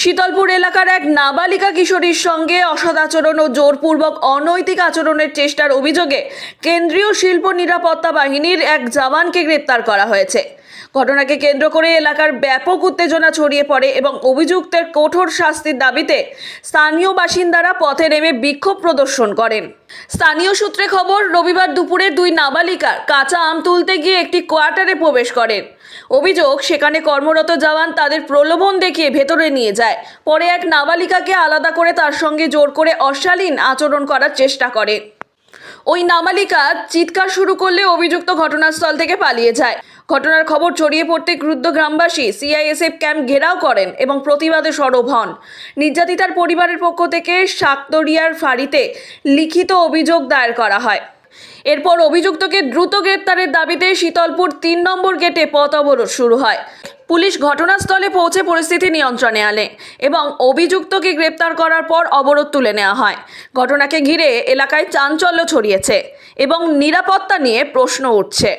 শীতলপুর এলাকার এক নাবালিকা কিশোরীর সঙ্গে অসৎ আচরণ ও জোরপূর্বক অনৈতিক আচরণের চেষ্টার অভিযোগে কেন্দ্রীয় শিল্প নিরাপত্তা বাহিনীর এক জওয়ানকে গ্রেপ্তার করা হয়েছে। ঘটনাকে কেন্দ্র করে এলাকার ব্যাপক উত্তেজনা ছড়িয়ে পড়ে এবং অভিযুক্তের কঠোর শাস্তির দাবিতে স্থানীয় বাসিন্দারা পথে নেমে বিক্ষোভ প্রদর্শন করেন। স্থানীয় সূত্রে খবর, রবিবার দুপুরে দুই নাবালিকা কাঁচা আম তুলতে গিয়ে একটি কোয়ার্টারে প্রবেশ করেন। অভিযোগ, সেখানে কর্মরত জওয়ান তাদের প্রলোভন দেখিয়ে ভেতরে নিয়ে যায়। পরে এক নাবালিকাকে আলাদা করে তার সঙ্গে জোর করে অশালীন আচরণ করার চেষ্টা করে। ওই নাবালিকা চিৎকার শুরু করলে অভিযুক্ত ঘটনাস্থল থেকে পালিয়ে যায়। ঘটনার খবর ছড়িয়ে পড়তে ক্রুদ্ধ গ্রামবাসী সিআইএসএফ ক্যাম্প ঘেরাও করেন এবং প্রতিবাদে সরব হন। নির্যাতিতার পরিবারের পক্ষ থেকে সাকতরিয়ার ফাঁড়িতে লিখিত অভিযোগ দায়ের করা হয়। এরপর অভিযুক্তকে দ্রুত গ্রেপ্তারের দাবিতে শীতলপুর ৩ নম্বর গেটে পথ অবরোধ শুরু হয়। পুলিশ ঘটনাস্থলে পৌঁছে পরিস্থিতি নিয়ন্ত্রণে আনে এবং অভিযুক্তকে গ্রেপ্তার করার পর অবরোধ তুলে নেওয়া হয়। ঘটনাকে ঘিরে এলাকায় চাঞ্চল্য ছড়িয়েছে এবং নিরাপত্তা নিয়ে প্রশ্ন উঠছে।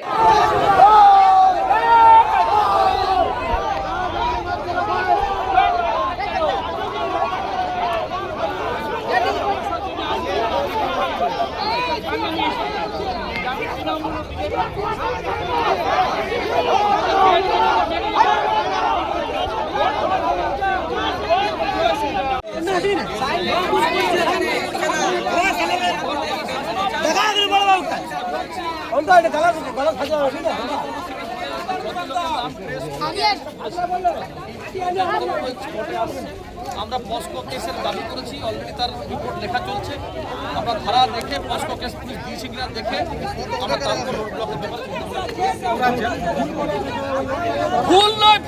আমরা পস্কো কেসের দাবি করেছি, অলরেডি তার রিপোর্ট লেখা চলছে। আমরা ধারা দেখে পস্কো কেস পুলিশ দিয়েছে কিনা দেখে আমরা তারপর রোড ব্লকের ব্যাপারে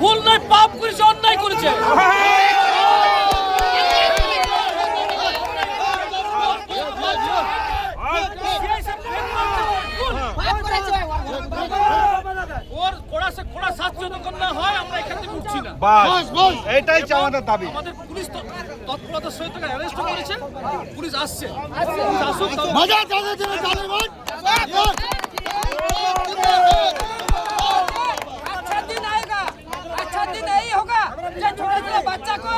ভুল নয় পাপ করেছে, অন্যায় করেছে। এটাই আমাদের দাবি। আমাদের পুলিশ তৎপরতার সহিত অ্যারেস্ট করেছে, পুলিশ আসছে। बच्चा को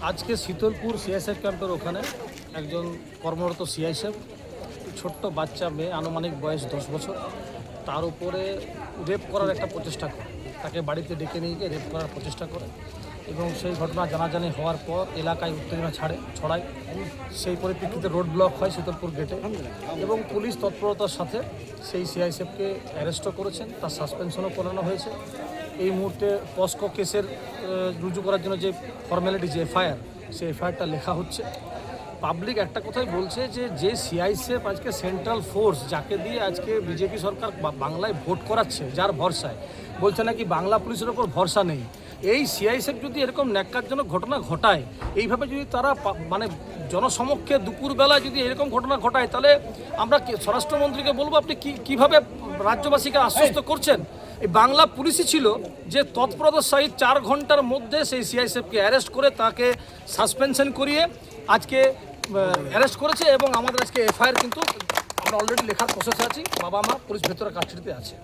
আজকে শীতলপুর সিআইএসএফ ক্যাম্পের ওখানে একজন কর্মরত সিআইএসএফ ছোট্ট বাচ্চা মেয়ে, আনুমানিক বয়স 10 বছর, তার উপরে রেপ করার একটা প্রচেষ্টা করে, তাকে বাড়িতে ডেকে নিয়ে গিয়ে রেপ করার প্রচেষ্টা করে এবং সেই ঘটনা জানাজানি হওয়ার পর এলাকায় উত্তেজনা ছড়ায়। সেই পরিপ্রেক্ষিতে রোড ব্লক হয় শীতলপুর গেটে এবং পুলিশ তৎপরতার সাথে সেই সিআইএসএফকে অ্যারেস্টও করেছেন, তার সাসপেনশনও করানো হয়েছে। এই মুহূর্তে পস্কো কেসের রুজু করার জন্য যে ফর্মালিটি, যে এফআইআর, সেই এফআইআরটা লেখা হচ্ছে। পাবলিক একটা কথাই বলছে যে সিআইএসএফ আজকে সেন্ট্রাল ফোর্স, যাকে দিয়ে আজকে বিজেপি সরকার বাংলায় ভোট করাচ্ছে, যার ভরসায়, বলছে নাকি বাংলা পুলিশের ওপর ভরসা নেই। এই সিআইএসএফ যদি এরকম ন্যাক্কারজনক ঘটনা ঘটায়, এইভাবে যদি তারা মানে জনসমক্ষে দুপুরবেলা যদি এরকম ঘটনা ঘটায়, তাহলে আমরা স্বরাষ্ট্রমন্ত্রীকে বলবো, আপনি কীভাবে রাজ্যবাসীকে আশ্বস্ত করছেন? এই বাংলা পুলিশই ছিল যে তৎপরতার সহিত 4 ঘন্টার মধ্যে সেই সিআইএসএফকে অ্যারেস্ট করে তাকে সাসপেনশন করিয়ে আজকে অ্যারেস্ট করেছে এবং আমাদের আজকে এফআইআর কিন্তু আমরা অলরেডি লেখার প্রসেসে আছি। বাবা মা পুলিশ ভেতরে কাস্টডিতে আছে।